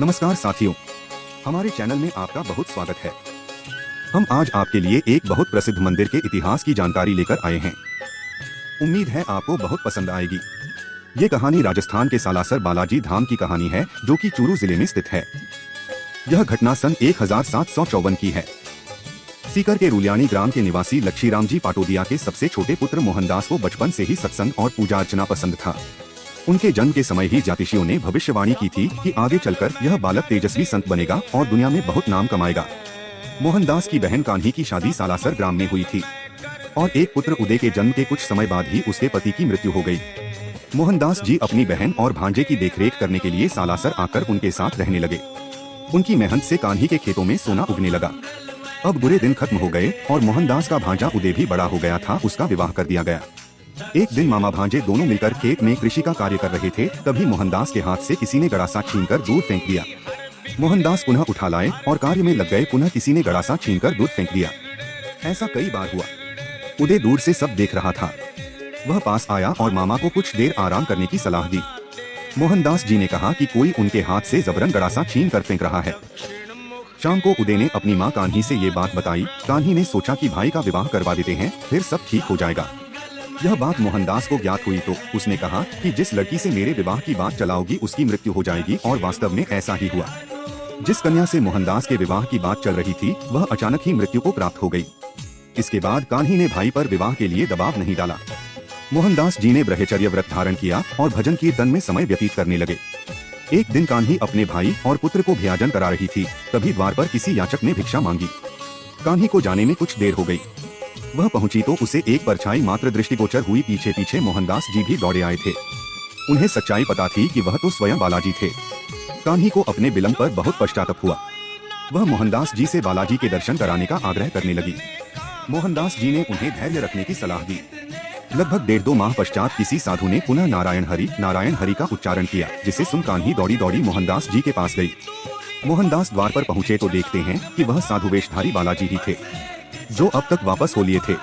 नमस्कार साथियों, हमारे चैनल में आपका बहुत स्वागत है। हम आज आपके लिए एक बहुत प्रसिद्ध मंदिर के इतिहास की जानकारी लेकर आए हैं। उम्मीद है आपको बहुत पसंद आएगी। ये कहानी राजस्थान के सालासर बालाजी धाम की कहानी है, जो कि चूरू जिले में स्थित है। यह घटना सन 1754 की है। सीकर के रुलियानी ग्राम के निवासी लक्ष्मीराम जी पाटोदिया के सबसे छोटे पुत्र मोहनदास को बचपन से ही सत्संग और पूजा अर्चना पसंद था। उनके जन्म के समय ही ज्योतिषियों ने भविष्यवाणी की थी कि आगे चलकर यह बालक तेजस्वी संत बनेगा और दुनिया में बहुत नाम कमाएगा। मोहनदास की बहन कान्ही की शादी सालासर ग्राम में हुई थी और एक पुत्र उदय के जन्म के कुछ समय बाद ही उसके पति की मृत्यु हो गई। मोहनदास जी अपनी बहन और भांजे की देखरेख करने के लिए सालासर आकर उनके साथ रहने लगे। उनकी मेहनत से कान्ही के खेतों में सोना उगने लगा। अब बुरे दिन खत्म हो गए और मोहनदास का भांजा उदय भी बड़ा हो गया था। उसका विवाह कर दिया गया। एक दिन मामा भांजे दोनों मिलकर खेत में कृषि का कार्य कर रहे थे। तभी मोहनदास के हाथ से किसी ने गड़ासा छीनकर दूध फेंक दिया। मोहनदास पुनः उठा लाए और कार्य में लग गए। पुनः किसी ने गड़ासा छीनकर दूध फेंक दिया। ऐसा कई बार हुआ। उदय दूर से सब देख रहा था। वह पास आया और मामा को कुछ देर आराम करने की सलाह दी। मोहनदास जी ने कहा कि कोई उनके हाथ से जबरन गड़ासा छीन कर फेंक रहा है। शाम को उदय ने अपनी माँ कान्ही से ये बात बताई। कान्ही ने सोचा कि भाई का विवाह करवा देते हैं, फिर सब ठीक हो जाएगा। यह बात मोहनदास को ज्ञात हुई तो उसने कहा कि जिस लड़की से मेरे विवाह की बात चलाओगी उसकी मृत्यु हो जाएगी। और वास्तव में ऐसा ही हुआ। जिस कन्या से मोहनदास के विवाह की बात चल रही थी वह अचानक ही मृत्यु को प्राप्त हो गई। इसके बाद कान्ही ने भाई पर विवाह के लिए दबाव नहीं डाला। मोहनदास जी ने ब्रह्मचर्य व्रत धारण किया और भजन कीर्तन में समय व्यतीत करने लगे। एक दिन कान्ही अपने भाई और पुत्र को भोजन करा रही थी। तभी द्वार पर किसी याचक ने भिक्षा मांगी। कान्ही को जाने में कुछ देर हो गई। वह पहुंची तो उसे एक परछाई मात्र दृष्टिगोचर हुई। पीछे पीछे मोहनदास जी भी दौड़े आए थे। उन्हें सच्चाई पता थी कि वह तो स्वयं बालाजी थे। कान्ही को अपने विलंब पर बहुत पश्चाताप हुआ। वह मोहनदास जी से बालाजी के दर्शन कराने का आग्रह करने लगी। मोहनदास जी ने उन्हें धैर्य रखने की सलाह दी। लगभग 1.5-2 माह पश्चात किसी साधु ने पुनः नारायण हरि का उच्चारण किया, जिसे सुन कान्ही दौड़ी दौड़ी मोहनदास जी के पास गई। मोहनदास द्वार पर पहुंचे तो देखते हैं कि वह साधु वेशधारी बालाजी ही थे, जो अब तक वापस हो लिए थे।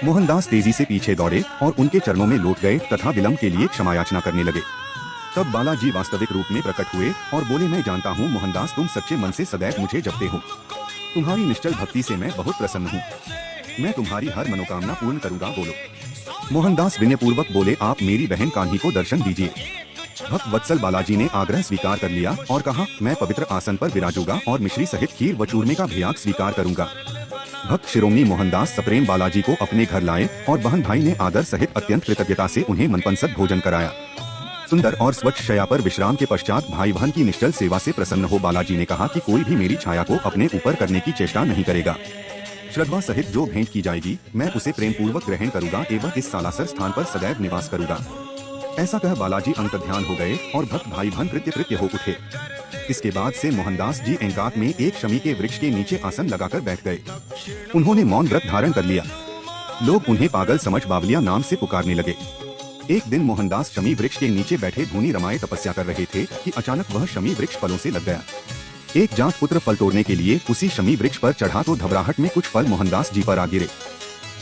मोहनदास तेजी से पीछे दौड़े और उनके चरणों में लौट गए तथा विलंब के लिए क्षमा याचना करने लगे। तब बालाजी वास्तविक रूप में प्रकट हुए और बोले, मैं जानता हूँ मोहनदास, तुम सच्चे मन से सदैव मुझे जपते हो। तुम्हारी निश्चल भक्ति से मैं बहुत प्रसन्न हूँ। मैं तुम्हारी हर मनोकामना पूर्ण करूँगा। बोलो। मोहनदास विनयपूर्वक बोले, आप मेरी बहन कान्ही को दर्शन दीजिए। भक्त वत्सल बालाजी ने आग्रह स्वीकार कर लिया और कहा, मैं पवित्र आसन पर विराजूंगा और मिश्री सहित खीर व चूरमे का भयाग स्वीकार करूंगा। भक्त शिरोमणि मोहनदास सप्रेम बालाजी को अपने घर लाए और बहन भाई ने आदर सहित अत्यंत कृतज्ञता से उन्हें मनपसंद भोजन कराया। सुंदर और स्वच्छ शैया पर विश्राम के पश्चात भाई बहन की निश्चल सेवा से प्रसन्न हो बालाजी ने कहा कि कोई भी मेरी छाया को अपने ऊपर करने की चेष्टा नहीं करेगा। श्रद्धा सहित जो भेंट की जाएगी मैं उसे प्रेम पूर्वक ग्रहण करूंगा एवं इस सालासर स्थान पर सदैव निवास करूंगा। ऐसा कह बालाजी अंतर्ध्यान हो गए और भक्त भाई बहन कृत्य हो उठे। इसके बाद से मोहनदास जी एकांत में एक शमी के वृक्ष के नीचे आसन लगाकर बैठ गए। उन्होंने मौन व्रत धारण कर लिया। लोग उन्हें पागल समझ बावलिया नाम से पुकारने लगे। एक दिन मोहनदास शमी वृक्ष के नीचे बैठे धूनी रमाए तपस्या कर रहे थे कि अचानक वह शमी वृक्ष फलों से लग गया। एक जाट पुत्र फल तोड़ने के लिए उसी शमी वृक्ष पर चढ़ा तो घबराहट में कुछ फल मोहनदास जी पर आ गिरे।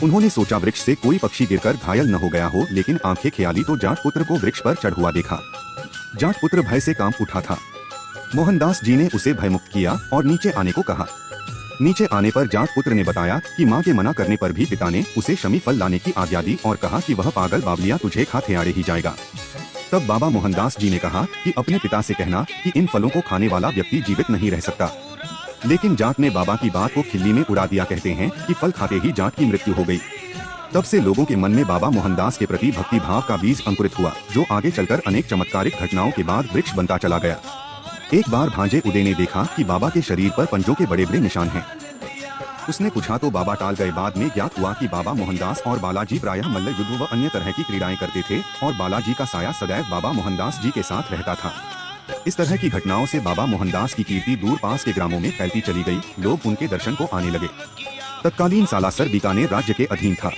उन्होंने सोचा वृक्ष से कोई पक्षी गिरकर घायल न हो गया हो, लेकिन आंखें ख्याली तो जाट पुत्र को वृक्ष पर चढ़ हुआ देखा। जाट पुत्र भय से कांप उठा था। मोहनदास जी ने उसे भयमुक्त किया और नीचे आने को कहा। नीचे आने पर जाट पुत्र ने बताया कि मां के मना करने पर भी पिता ने उसे शमी फल लाने की आज्ञा दी और कहा कि वह पागल बावलिया तुझे खाते आड़े ही जाएगा। तब बाबा मोहनदास जी ने कहा कि अपने पिता से कहना कि इन फलों को खाने वाला व्यक्ति जीवित नहीं रह सकता। लेकिन जाट ने बाबा की बात को खिल्ली में उड़ा दिया। कहते हैं कि फल खाते ही जाट की मृत्यु हो गई। तब से लोगों के मन में बाबा मोहनदास के प्रति भक्ति भाव का बीज अंकुरित हुआ, जो आगे चलकर अनेक चमत्कारिक घटनाओं के बाद वृक्ष बनता चला गया। एक बार भांजे उदय ने देखा कि बाबा के शरीर पर पंजों के बड़े बड़े निशान हैं। उसने पूछा तो बाबा टाल गए। बाद में ज्ञात हुआ कि बाबा मोहनदास और बालाजी प्रायः मल्ल युद्ध व अन्य तरह की क्रीड़ाएं करते थे और बालाजी का साया सदैव बाबा मोहनदास जी के साथ रहता था। इस तरह की घटनाओं से बाबा मोहनदास की कीर्ति दूर पास के ग्रामों में फैलती चली गई। लोग उनके दर्शन को आने लगे। तत्कालीन सालासर बीकानेर राज्य के अधीन था।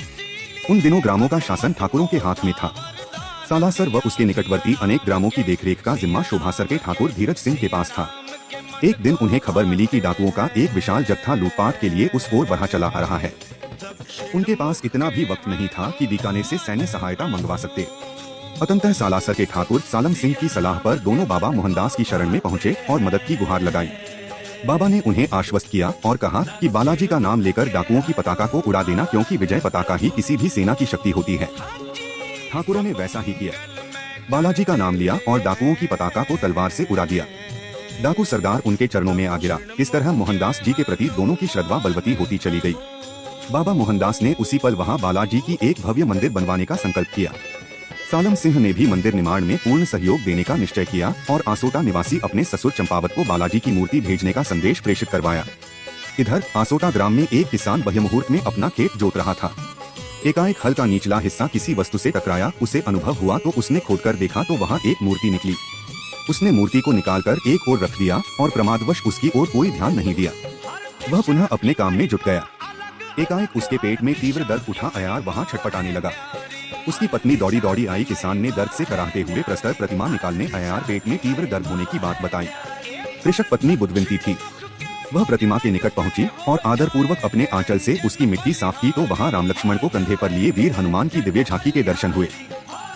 उन दिनों ग्रामों का शासन ठाकुरों के हाथ में था। सालासर व उसके निकटवर्ती अनेक ग्रामों की देखरेख का जिम्मा शोभासर के ठाकुर धीरज सिंह के पास था। एक दिन उन्हें खबर मिली कि डाकुओं का एक विशाल जत्था लूटपाट के लिए उस ओर बढ़ा चला आ रहा है। उनके पास इतना भी वक्त नहीं था कि बीकानेर से सैन्य सहायता मंगवा सकते। अतंतः सालासर के ठाकुर सालम सिंह की सलाह पर दोनों बाबा मोहनदास की शरण में पहुंचे और मदद की गुहार लगाई। बाबा ने उन्हें आश्वस्त किया और कहा कि बालाजी का नाम लेकर डाकुओं की पताका को उड़ा देना, क्योंकि विजय पताका ही किसी भी सेना की शक्ति होती है। ठाकुरों ने वैसा ही किया। बालाजी का नाम लिया और डाकुओं की पताका को तलवार से उड़ा दिया। डाकू सरदार उनके चरणों में आ गिरा। इस तरह मोहनदास जी के प्रति दोनों की श्रद्धा बलवती होती चली गई। बाबा मोहनदास ने उसी पल वहां बालाजी की एक भव्य मंदिर बनवाने का संकल्प किया। सालम सिंह ने भी मंदिर निर्माण में पूर्ण सहयोग देने का निश्चय किया और आसोटा निवासी अपने ससुर चंपावत को बालाजी की मूर्ति भेजने का संदेश प्रेषित करवाया। इधर आसोटा ग्राम में एक किसान ब्रह्मुहूर्त में अपना खेत जोत रहा था। एकाएक हल का निचला हिस्सा किसी वस्तु से टकराया। उसे अनुभव हुआ तो उसने खोदकर देखा तो वहाँ एक मूर्ति निकली। उसने मूर्ति को निकालकर एक ओर रख दिया और प्रमादवश उसकी ओर कोई ध्यान नहीं दिया। वह पुनः अपने काम में जुट गया। एकाएक उसके पेट में तीव्र दर्द उठा। अयार वहाँ छटपटाने लगा। उसकी पत्नी दौड़ी दौड़ी आई। किसान ने दर्द से कराहते हुए प्रस्तर प्रतिमा निकालने अयार पेट में तीव्र दर्द होने की बात बताई। कृषक पत्नी बुद्धिवंती थी। वह प्रतिमा के निकट पहुंची और आदर पूर्वक अपने आंचल से उसकी मिट्टी साफ की तो वहां राम लक्ष्मण को कंधे पर लिए वीर हनुमान की दिव्य झांकी के दर्शन हुए।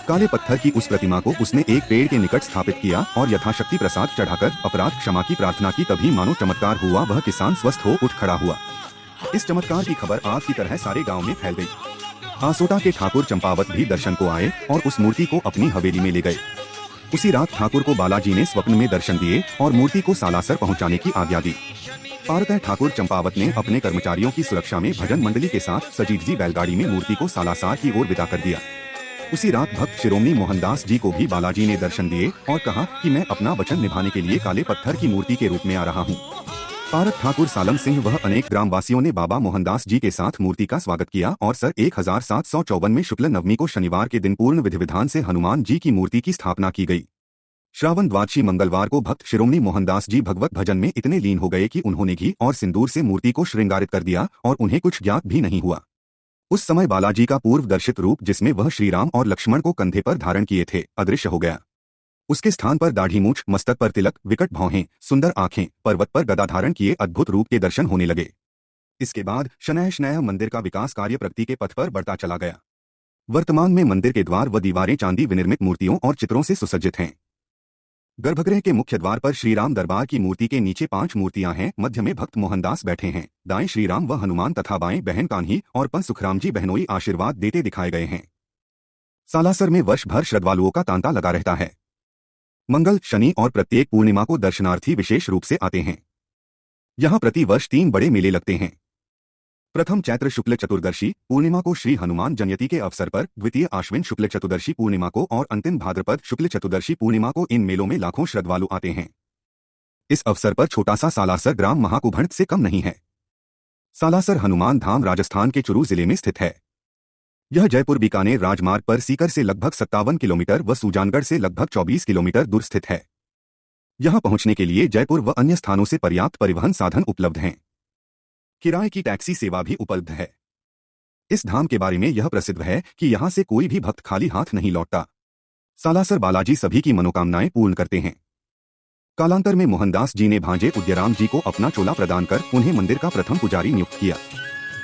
काले पत्थर की उस प्रतिमा को उसने एक पेड़ के निकट स्थापित किया और यथाशक्ति प्रसाद चढ़ाकर अपराध क्षमा की प्रार्थना की। तभी मानो चमत्कार हुआ। वह किसान स्वस्थ हो उठ खड़ा हुआ। इस चमत्कार की खबर आग की तरह सारे गांव में फैल गई। आसोटा के ठाकुर चंपावत भी दर्शन को आए और उस मूर्ति को अपनी हवेली में ले गए। उसी रात ठाकुर को बालाजी ने स्वप्न में दर्शन दिए और मूर्ति को सालासर पहुंचाने की आज्ञा दी। पारतः ठाकुर चंपावत ने अपने कर्मचारियों की सुरक्षा में भजन मंडली के साथ सजीजी बैलगाड़ी में मूर्ति को सालासर की ओर विदा कर दिया। उसी रात भक्त शिरोमणि मोहनदास जी को भी बालाजी ने दर्शन दिए और कहा कि मैं अपना वचन निभाने के लिए काले पत्थर की मूर्ति के रूप में आ रहा हूँ। पारक ठाकुर सालम सिंह वह अनेक ग्रामवासियों ने बाबा मोहनदास जी के साथ मूर्ति का स्वागत किया और सन 1754 में शुक्ल नवमी को शनिवार के दिन पूर्ण विधि विधान से हनुमान जी की मूर्ति की स्थापना की गई। श्रावण द्वादशी मंगलवार को भक्त शिरोमणि मोहनदास जी भगवत भजन में इतने लीन हो गए कि उन्होंने घी और सिंदूर से मूर्ति को श्रृंगारित कर दिया और उन्हें कुछ ज्ञात भी नहीं हुआ। उस समय बालाजी का पूर्व दर्शित रूप, जिसमें वह श्रीराम और लक्ष्मण को कंधे पर धारण किए थे, अदृश्य हो गया। उसके स्थान पर दाढ़ी मूछ, मस्तक पर तिलक, विकट भौहें, सुंदर आंखें, पर्वत पर गदा धारण किए अद्भुत रूप के दर्शन होने लगे। इसके बाद शनैः शनैः मंदिर का विकास कार्य प्रगति के पथ पर बढ़ता चला गया। वर्तमान में मंदिर के द्वार व दीवारें चांदी विनिर्मित मूर्तियों और चित्रों से सुसज्जित हैं। गर्भगृह के मुख्य द्वार पर श्रीराम दरबार की मूर्ति के नीचे 5 मूर्तियां हैं। मध्य में भक्त मोहनदास बैठे हैं। दाएं श्रीराम व हनुमान तथा बाएं बहन कान्ही और पंच सुखराम जी बहनोई आशीर्वाद देते दिखाए गए हैं। सालासर में वर्ष भर श्रद्धालुओं का तांता लगा रहता है। मंगल, शनि और प्रत्येक पूर्णिमा को दर्शनार्थी विशेष रूप से आते हैं। यहाँ प्रति वर्ष 3 बड़े मेले लगते हैं। प्रथम चैत्र शुक्ल चतुर्दशी पूर्णिमा को श्री हनुमान जयंती के अवसर पर, द्वितीय आश्विन शुक्ल चतुर्दशी पूर्णिमा को और अंतिम भाद्रपद शुक्ल चतुर्दशी पूर्णिमा को इन मेलों में लाखों श्रद्धालु आते हैं। इस अवसर पर छोटा सा सालासर ग्राम महाकुंभ से कम नहीं है। सालासर हनुमान धाम राजस्थान के चुरू जिले में स्थित है। यह जयपुर बीकानेर राजमार्ग पर सीकर से लगभग 57 किलोमीटर व सुजानगढ़ से लगभग 24 किलोमीटर दूर स्थित है। यहां पहुंचने के लिए जयपुर व अन्य स्थानों से पर्याप्त परिवहन साधन उपलब्ध हैं। किराए की टैक्सी सेवा भी उपलब्ध है। इस धाम के बारे में यह प्रसिद्ध है कि यहां से कोई भी भक्त खाली हाथ नहीं लौटता। सालासर बालाजी सभी की मनोकामनाएं पूर्ण करते हैं। कालांतर में मोहनदास जी ने भांजे उद्यराम जी को अपना चोला प्रदान कर उन्हें मंदिर का प्रथम पुजारी नियुक्त किया।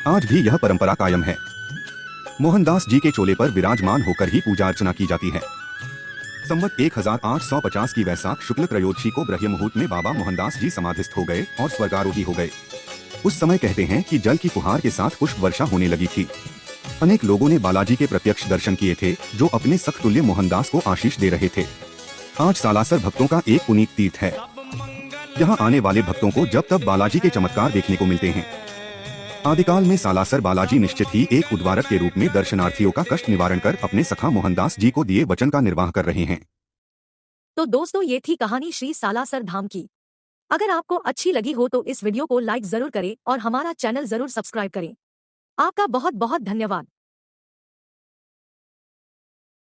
आज भी यह परंपरा कायम है। मोहनदास जी के चोले पर विराजमान होकर ही पूजा अर्चना की जाती है। संवत 1850 की वैशाख शुक्ल त्रयोदशी को ब्रह्म मुहूर्त में बाबा मोहनदास जी समाधिस्थ हो गए और स्वर्गारोही हो गए। उस समय कहते हैं कि जल की फुहार के साथ पुष्प वर्षा होने लगी थी। अनेक लोगों ने बालाजी के प्रत्यक्ष दर्शन किए थे, जो अपने सख तुल्य मोहनदास को आशीष दे रहे थे। आज सालासर भक्तों का एक पुनीत तीर्थ है। यहाँ आने वाले भक्तों को जब तब बालाजी के चमत्कार देखने को मिलते हैं। आदिकाल में सालासर बालाजी निश्चित ही एक उद्वारक के रूप में दर्शनार्थियों का कष्ट निवारण कर अपने सखा मोहनदास जी को दिए वचन का निर्वाह कर रहे हैं। तो दोस्तों, ये थी कहानी श्री सालासर धाम की। अगर आपको अच्छी लगी हो तो इस वीडियो को लाइक जरूर करें और हमारा चैनल जरूर सब्सक्राइब करें। आपका बहुत बहुत धन्यवाद।